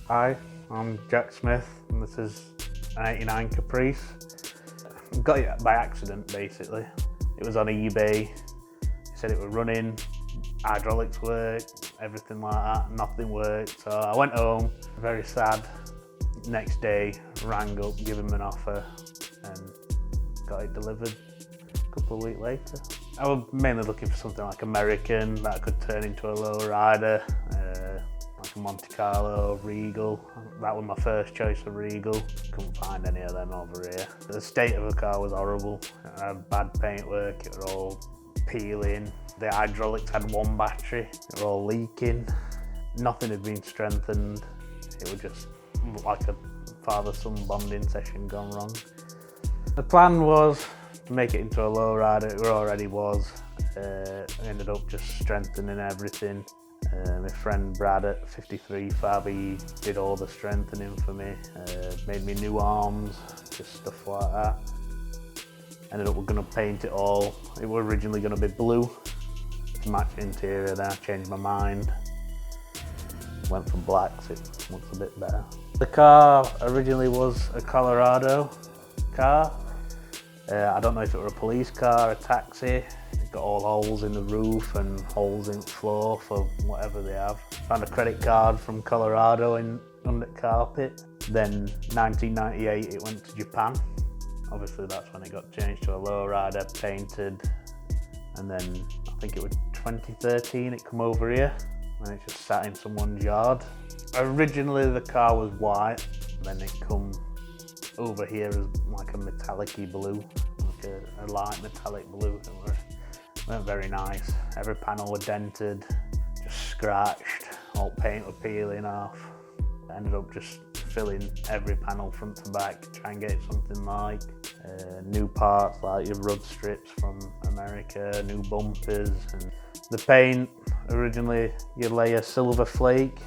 Hi, I'm Jack Smith and this is an 89 Caprice. Got it by accident basically. It was on eBay. It said it was running, hydraulics worked, everything like that, nothing worked. So I went home, very sad. Next day, rang up, gave him an offer and got it delivered a couple of weeks later. I was mainly looking for something like American that I could turn into a lowrider, like a Monte Carlo, Regal. That was my first choice of Regal. Couldn't find any of them over here. The state of the car was horrible. It had bad paintwork, it was all peeling. The hydraulics had one battery, they were all leaking. Nothing had been strengthened. It was just like a father-son bonding session gone wrong. The plan was to make it into a lowrider. It already was. I ended up just strengthening everything. My friend Brad at 53 Fab, he did all the strengthening for me. Made me new arms, just stuff like that. Ended up going to paint it all. It was originally going to be blue to match the interior, then I changed my mind. Went for black, so it looks a bit better. The car originally was a Colorado car. I don't know if it were a police car, a taxi. It got all holes in the roof and holes in the floor for whatever they have. Found a credit card from Colorado under the carpet. Then 1998 it went to Japan. Obviously that's when it got changed to a lowrider, painted. And then I think it was 2013 it come over here and it just sat in someone's yard. Originally the car was white, then it come over here as like a metallic-y blue, like a light metallic blue. It weren't very nice. Every panel was dented, just scratched, all paint was peeling off. I ended up just filling every panel front to back, try and get something like new parts like your rub strips from America, new bumpers. And the paint, originally you lay a silver flake,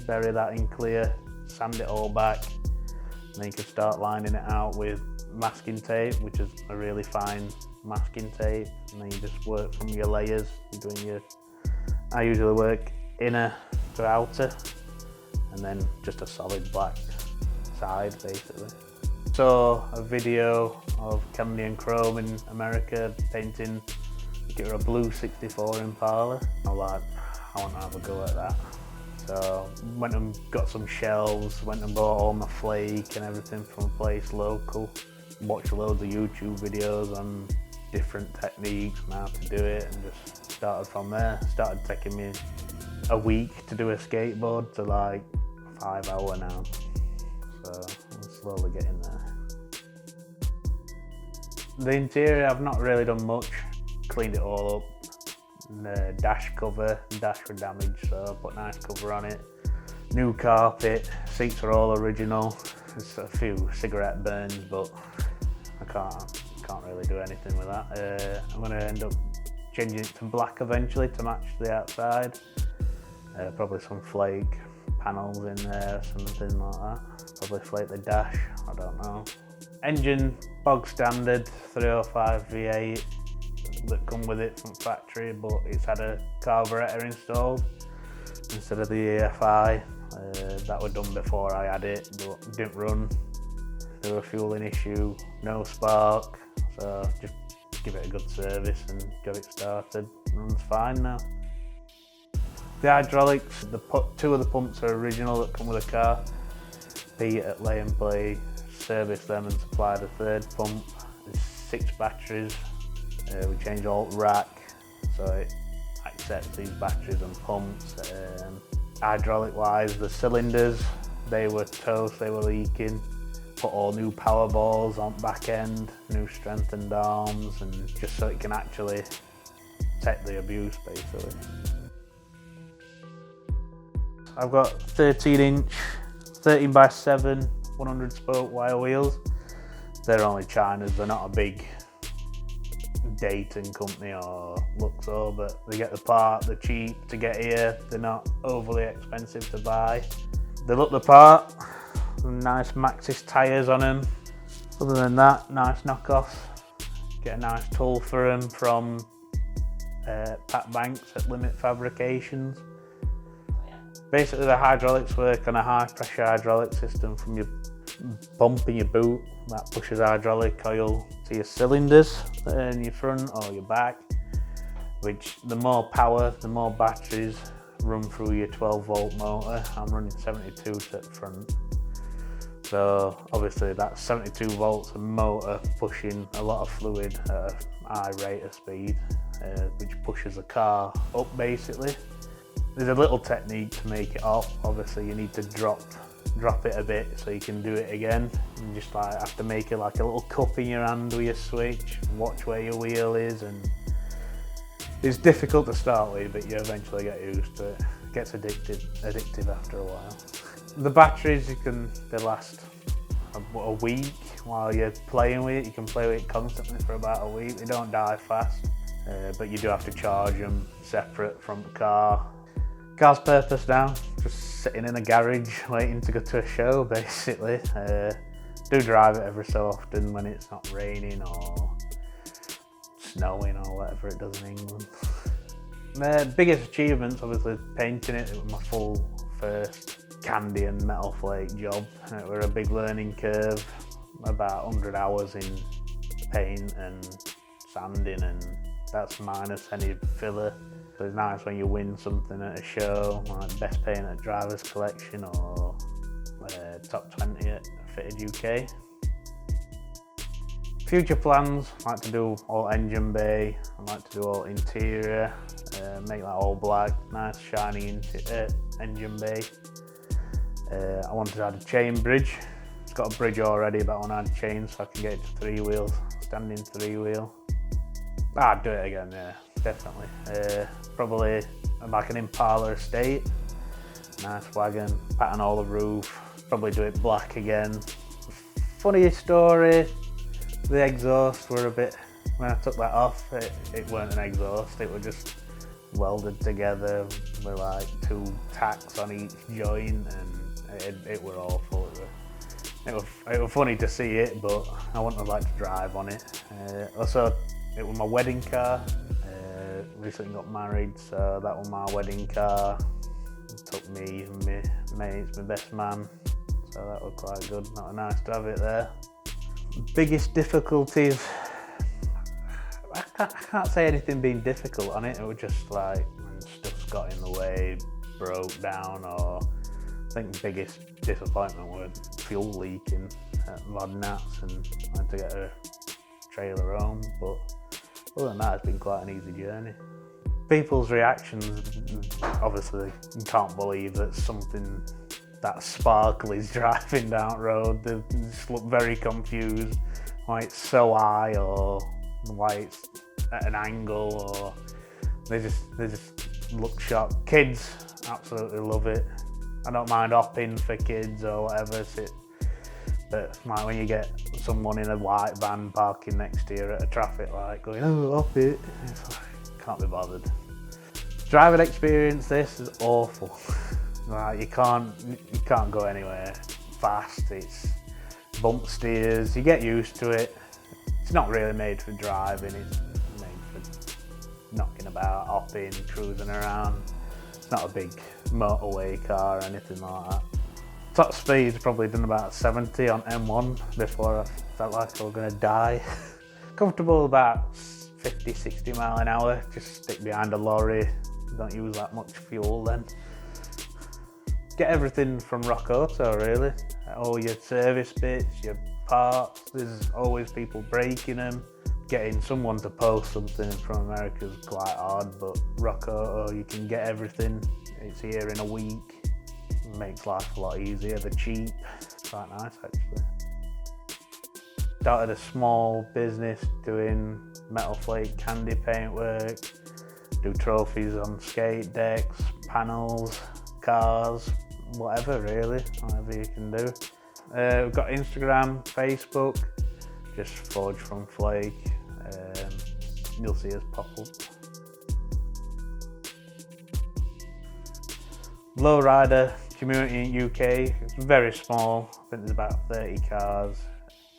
bury that in clear, sand it all back, and then you can start lining it out with masking tape, which is a really fine masking tape, and then you just work from your layers. You're doing I usually work inner to outer, and then just a solid black side basically. Saw a video of Camden Chrome in America painting, I think it was a blue 64 Impala. I was like, I want to have a go at that. So went and got some shelves, went and bought all my flake and everything from a place local. Watched loads of YouTube videos on different techniques and how to do it, and just started from there. Started taking me a week to do a skateboard to like 5 hours now. So I'm slowly getting there. The interior, I've not really done much. Cleaned it all up. The dash were damaged, so I put a nice cover on it. New carpet, seats are all original. There's a few cigarette burns, but I can't really do anything with that. I'm going to end up changing it to black eventually to match the outside. Probably some flake panels in there, something like that. Probably flake the dash, I don't know. Engine, bog standard, 305 V8. That come with it from factory, but it's had a carburettor installed instead of the EFI. That was done before I had it, but didn't run. There was a fueling issue, no spark, so just give it a good service and get it started. It runs fine now. The hydraulics, two of the pumps are original that come with the car. Pete at Lay and Play serviced them and supplied a third pump. There's 6 batteries. We changed all the rack, so it accepts these batteries and pumps. Hydraulic wise, the cylinders, they were toast, they were leaking. Put all new power balls on back end, new strengthened arms, and just so it can actually take the abuse basically. I've got 13 by 7, 100 spoke wire wheels. They're only China's, they're not a big Dayton company or Luxor, but they get the part, they're cheap to get here, they're not overly expensive to buy. They look the part, nice Maxxis tyres on them. Other than that, nice knockoffs. Get a nice tool for them from Pat Banks at Limit Fabrications. Basically the hydraulics work on a high pressure hydraulic system from your pump in your boot that pushes hydraulic oil to your cylinders in your front or your back, which the more power, the more batteries run through your 12 volt motor. I'm running 72 to the front. So obviously that's 72 volts of motor pushing a lot of fluid at a high rate of speed, which pushes the car up basically. There's a little technique to make it up. Obviously you need to drop it a bit so you can do it again. You just like have to make it like a little cup in your hand with your switch, watch where your wheel is, and it's difficult to start with, but you eventually get used to it. It gets addictive after a while. The batteries, they last a week while you're playing with it. You can play with it constantly for about a week. They don't die fast, but you do have to charge them separate from the car. Car's purpose now, just sitting in a garage waiting to go to a show basically. Do drive it every so often when it's not raining or snowing or whatever it does in England. The biggest achievements, obviously painting it. It was my full first candy and metal flake job. It was a big learning curve, about 100 hours in paint and sanding, and that's minus any filler. So it's nice when you win something at a show, like best paint at Driver's Collection or top 20 at Fitted UK. Future plans, I like to do all engine bay, I like to do all interior, make that all black, nice shiny engine bay. I wanted to add a chain bridge. It's got a bridge already, but I want to add chains so I can get it to 3 wheels, standing 3 wheel. I'd do it again, yeah, definitely. Probably like an Impala estate, nice wagon, pattern all the roof, probably do it black again. Funny story, the exhaust were a bit, when I took that off, it weren't an exhaust, it was just welded together with like 2 tacks on each joint, and it were awful. It was funny to see it, but I wouldn't have liked to drive on it. Also, it was my wedding car. Recently got married, so that was my wedding car. It took me and my mates, my best man, so that was quite good. Not nice to have it there. Biggest difficulties, I can't say anything being difficult on it. It was just like when stuff's got in the way, broke down, or I think the biggest disappointment was fuel leaking at Lodnats, and I had to get a trailer home. But other than that, it's been quite an easy journey. People's reactions, obviously, you can't believe that something that sparkly is driving down the road. They just look very confused why it's so high or why it's at an angle, or they just look shocked. Kids absolutely love it. I don't mind hopping for kids or whatever. But like when you get someone in a white van parking next to you at a traffic light going, "Oh, hop it," it's like, can't be bothered. Driving experience, this is awful. Like you can't go anywhere fast. It's bump steers. You get used to it. It's not really made for driving. It's made for knocking about, hopping, cruising around. It's not a big motorway car or anything like that. Top speed's probably done about 70 on M1 before I felt like I was going to die. Comfortable about 50, 60 mile an hour. Just stick behind a lorry. Don't use that much fuel then. Get everything from Rock Auto really. All your service bits, your parts. There's always people breaking them. Getting someone to post something from America is quite hard, but Rock Auto, you can get everything. It's here in a week. It makes life a lot easier. They're cheap. It's quite nice actually. Started a small business doing metal flake candy paint work. Do trophies on skate decks, panels, cars, whatever really, whatever you can do. We've got Instagram, Facebook, just Forge From Flake. You'll see us pop up. Lowrider community in UK, it's very small. I think there's about 30 cars.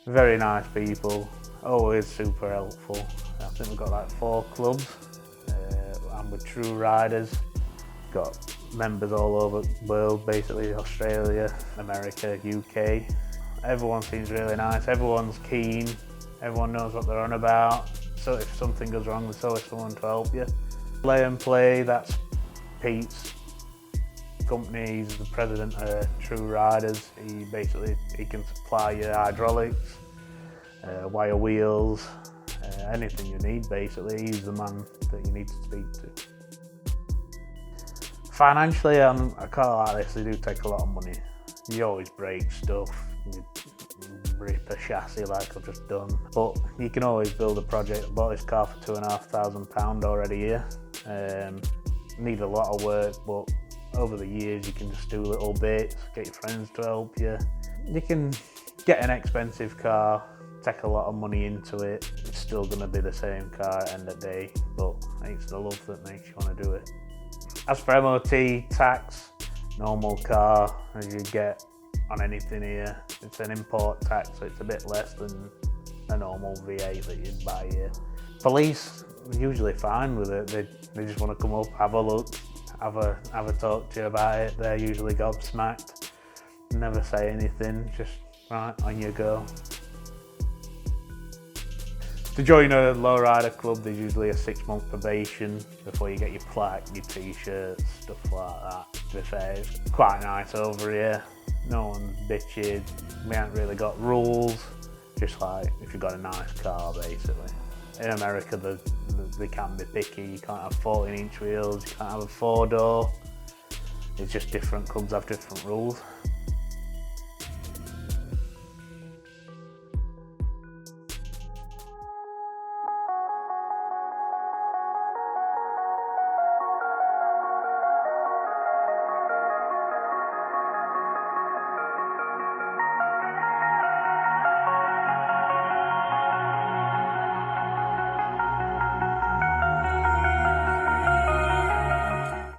Very nice people, always super helpful. I think we've got like 4 clubs. I'm with Tru Rydaz. Got members all over the world, basically Australia, America, UK. Everyone seems really nice, everyone's keen, everyone knows what they're on about, so if something goes wrong there's always someone to help you. Lay and Play, that's Pete's company. He's the president of Tru Rydaz. He can supply you hydraulics, wire wheels, anything you need basically. He's the man that you need to speak to. Financially, on a car like this, they do take a lot of money. You always break stuff, you rip a chassis like I've just done, but you can always build a project. I bought this car for £2,500 already here. Need a lot of work, but over the years you can just do little bits, get your friends to help you. You can get an expensive car, take a lot of money into it, it's still going to be the same car at the end of the day, but it's the love that makes you want to do it. As for MOT, tax, normal car as you get on anything here. It's an import tax, so it's a bit less than a normal V8 that you'd buy here. Police are usually fine with it. They just want to come up, have a look, have a talk to you about it. They're usually gobsmacked, never say anything, just right, on you go. To join a lowrider club, there's usually a 6-month probation before you get your plaque, your t-shirts, stuff like that. To be fair, it's quite nice over here. No one's bitching. We haven't really got rules, just like if you've got a nice car, basically. In America, they can be picky. You can't have 14-inch wheels, you can't have a 4-door. It's just different clubs have different rules.